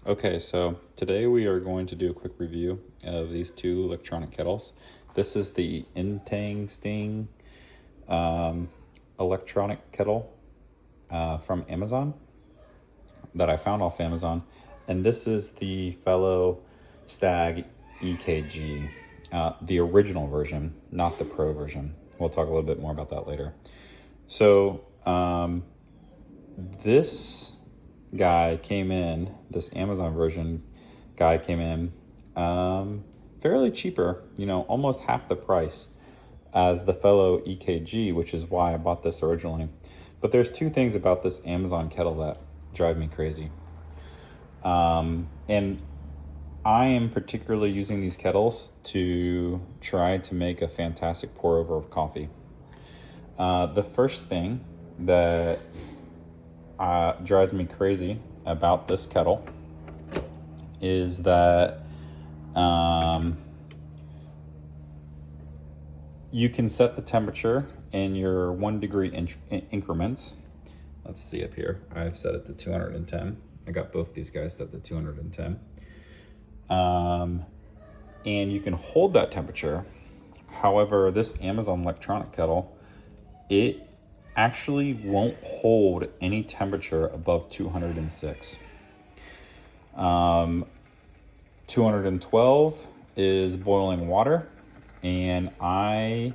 Okay, so today we are going to do a quick review of these two electronic kettles. This is the INTASTING electronic kettle from Amazon that I found off Amazon. And this is the Fellow Stagg EKG, the original version, not the Pro version. We'll talk a little bit more about that later. So this guy came in, this Amazon version guy came in fairly cheaper, almost half the price as the Fellow EKG, which is why I bought this originally. But there's two things about this Amazon kettle that drive me crazy. And I am particularly using these kettles to try to make a fantastic pour over of coffee. The first thing that drives me crazy about this kettle is that you can set the temperature in your 1 degree increments. Let's see up here. I've set it to 210. I got both these guys set to 210. And you can hold that temperature. However, this Amazon electronic kettle, it actually won't hold any temperature above 206. 212 is boiling water, and my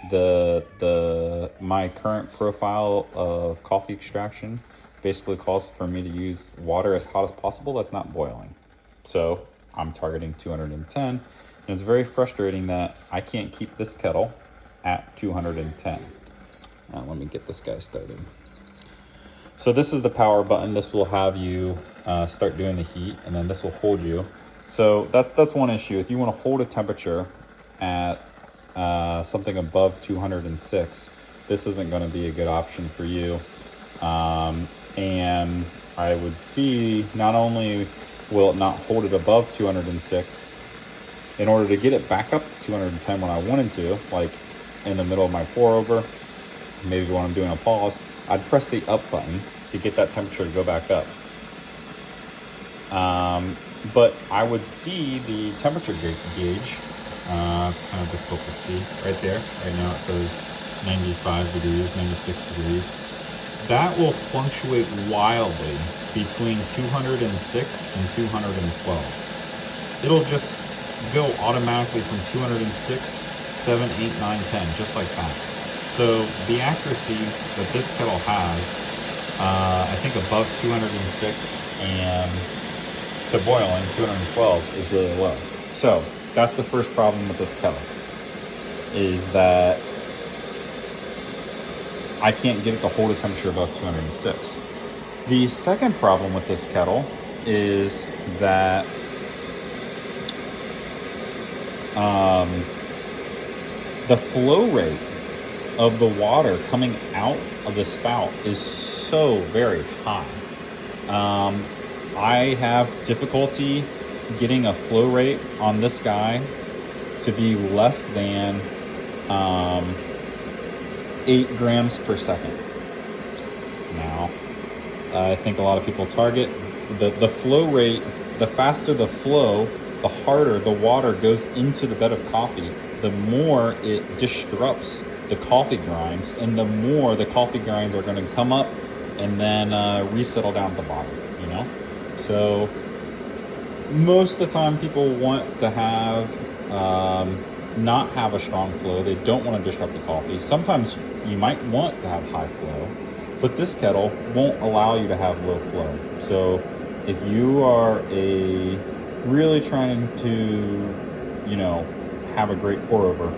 current profile of coffee extraction basically calls for me to use water as hot as possible that's not boiling. So I'm targeting 210, and it's very frustrating that I can't keep this kettle at 210. Let me get this guy started. So this is the power button. This will have you start doing the heat, and then this will hold you. So that's one issue. If you want to hold a temperature at something above 206, this isn't going to be a good option for you. And I would see not only will it not hold it above 206, in order to get it back up to 210 when I wanted to, like in the middle of my pour over, maybe when I'm doing a pause, I'd press the up button to get that temperature to go back up. But I would see the temperature gauge. It's kind of difficult to see right there. Right now it says 95 degrees, 96 degrees. That will fluctuate wildly between 206 and 212. It'll just go automatically from 206, 7, 8, 9, 10, just like that. So the accuracy that this kettle has, I think above 206 and to boiling 212 is really low. So that's the first problem with this kettle, is that I can't get it to hold a temperature above 206. The second problem with this kettle is that the flow rate of the water coming out of the spout is so very high. I have difficulty getting a flow rate on this guy to be less than 8 grams per second. Now, I think a lot of people target the flow rate. The faster the flow, the harder the water goes into the bed of coffee, the more it disrupts the coffee grinds, and the more the coffee grinds are going to come up and then resettle down at the bottom, So most of the time people want to have not have a strong flow. They don't want to disrupt the coffee. Sometimes you might want to have high flow, but this kettle won't allow you to have low flow. So if you are really trying to, have a great pour over,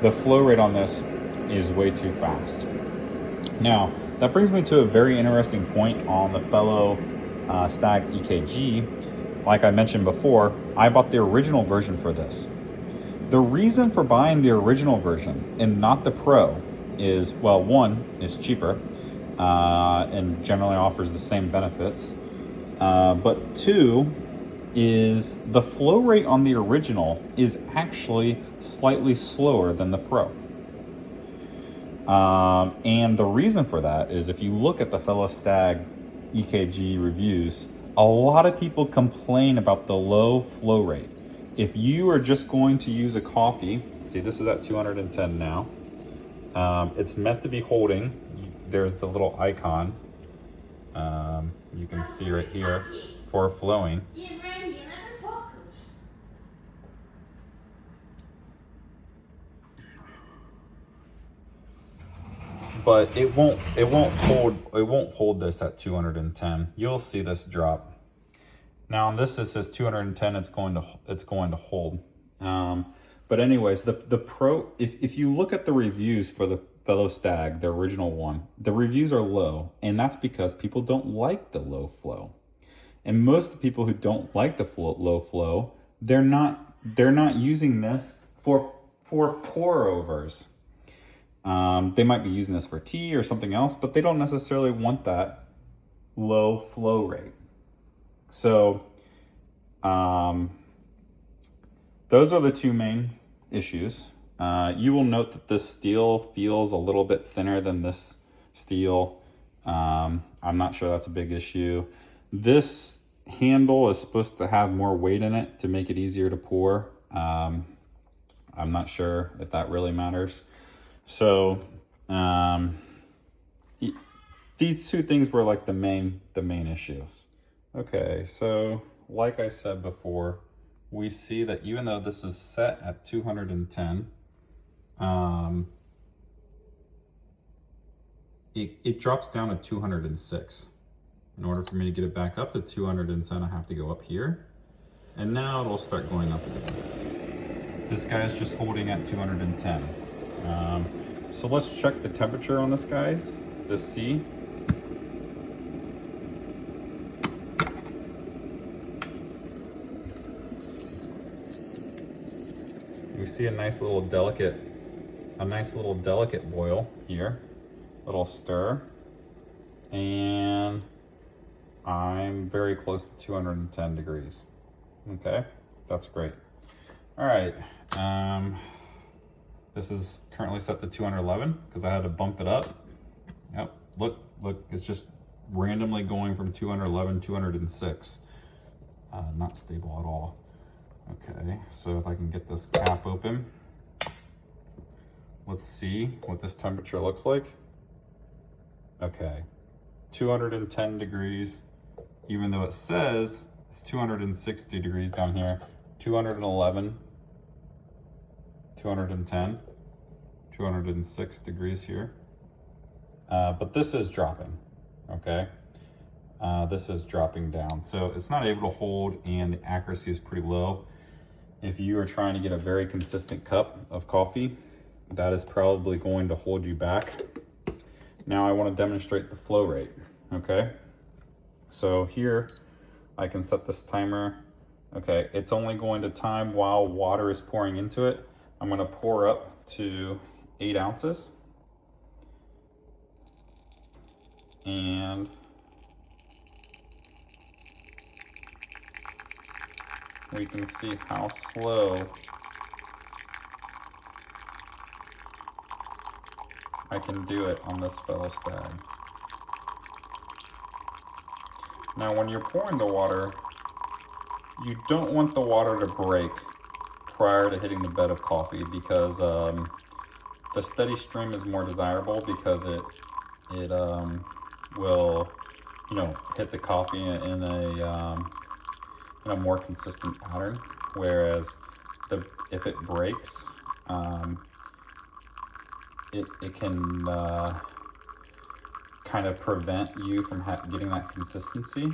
the flow rate on this is way too fast. Now, that brings me to a very interesting point on the Fellow Stagg EKG. Like I mentioned before, I bought the original version for this. The reason for buying the original version and not the Pro is, well, one, is cheaper and generally offers the same benefits. But two, is the flow rate on the original is actually slightly slower than the Pro. And the reason for that is if you look at the Fellow Stagg EKG reviews, a lot of people complain about the low flow rate. If you are just going to use a coffee, see this is at 210 now. It's meant to be holding. There's the little icon. You can see right here for flowing. But it won't hold this at 210. You'll see this drop. Now on this it says 210. It's going to hold. But anyways, if you look at the reviews for the Fellow Stagg, the original one, the reviews are low, and that's because people don't like the low flow. And most of the people who don't like the low flow, they're not using this for pour overs. They might be using this for tea or something else, but they don't necessarily want that low flow rate. So those are the two main issues. You will note that this steel feels a little bit thinner than this steel. I'm not sure that's a big issue. This handle is supposed to have more weight in it to make it easier to pour. I'm not sure if that really matters. So these two things were like the main issues. Okay, so like I said before, we see that even though this is set at 210, it drops down to 206. In order for me to get it back up to 210, I have to go up here. And now it'll start going up again. This guy is just holding at 210. So let's check the temperature on this, guys, to see. You see a nice little delicate boil here, little stir, and I'm very close to 210 degrees. Okay, that's great. All right, this is currently set to 211 because I had to bump it up. Yep, look, it's just randomly going from 211 to 206. Not stable at all. Okay, so if I can get this cap open, let's see what this temperature looks like. Okay, 210 degrees, even though it says it's 260 degrees down here. 211, 210, 206 degrees here. But this is dropping, okay? This is dropping down. So it's not able to hold, and the accuracy is pretty low. If you are trying to get a very consistent cup of coffee, that is probably going to hold you back. Now I want to demonstrate the flow rate, okay? So here I can set this timer. Okay, it's only going to time while water is pouring into it. I'm going to pour up to 8 ounces. And we can see how slow I can do it on this Fellow Stagg. Now when you're pouring the water, you don't want the water to break prior to hitting the bed of coffee, because the steady stream is more desirable, because it will, you know, hit the coffee in a more consistent pattern. Whereas if it breaks, it can kind of prevent you from getting that consistency.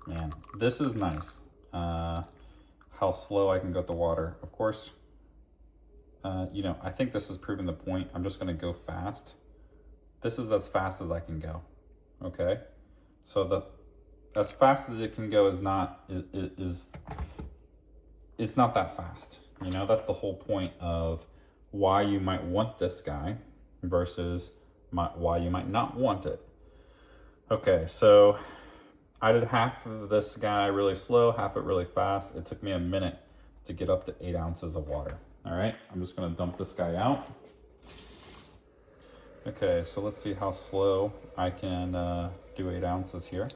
Man, this is nice. How slow I can go with the water. Of course, you know, I think this has proven the point. I'm just going to go fast. This is as fast as I can go. Okay, so as fast as it can go is not it's not that fast. You know, that's the whole point of why you might want this guy versus why you might not want it. Okay, so I did half of this guy really slow, half it really fast. It took me a minute to get up to 8 ounces of water. All right, I'm just gonna dump this guy out. Okay, so let's see how slow I can do 8 ounces here.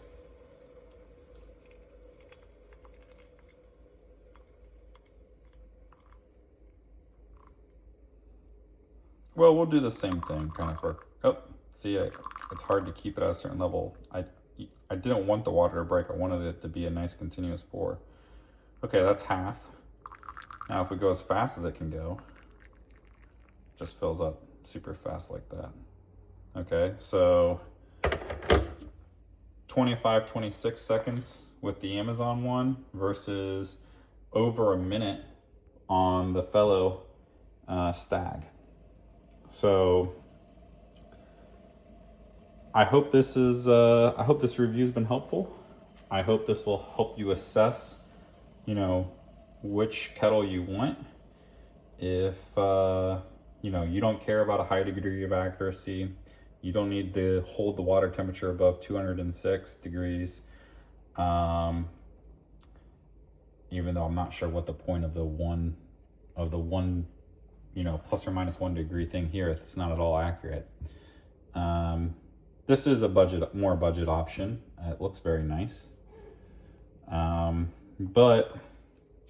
Well, we'll do the same thing kind of for, oh, see, it's hard to keep it at a certain level. I didn't want the water to break. I wanted it to be a nice continuous pour. Okay, that's half. Now if we go as fast as it can go, it just fills up super fast like that. Okay, so 25, 26 seconds with the Amazon one versus over a minute on the Fellow Stagg. So I hope this review's been helpful. I hope this will help you assess, you know, which kettle you want. If you know, you don't care about a high degree of accuracy, you don't need to hold the water temperature above 206 degrees. Even though I'm not sure what the point of the one, you know, plus or minus 1 degree thing here, if it's not at all accurate. This is a more budget option. It looks very nice. But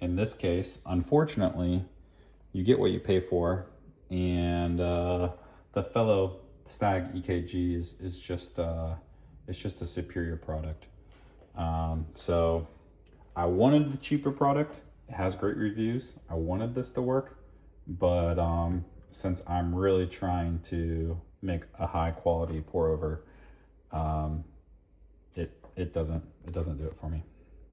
in this case, unfortunately, you get what you pay for, and the Fellow Stagg EKG is just it's just a superior product. So I wanted the cheaper product. It has great reviews. I wanted this to work, but since I'm really trying to make a high quality pour over, it doesn't do it for me.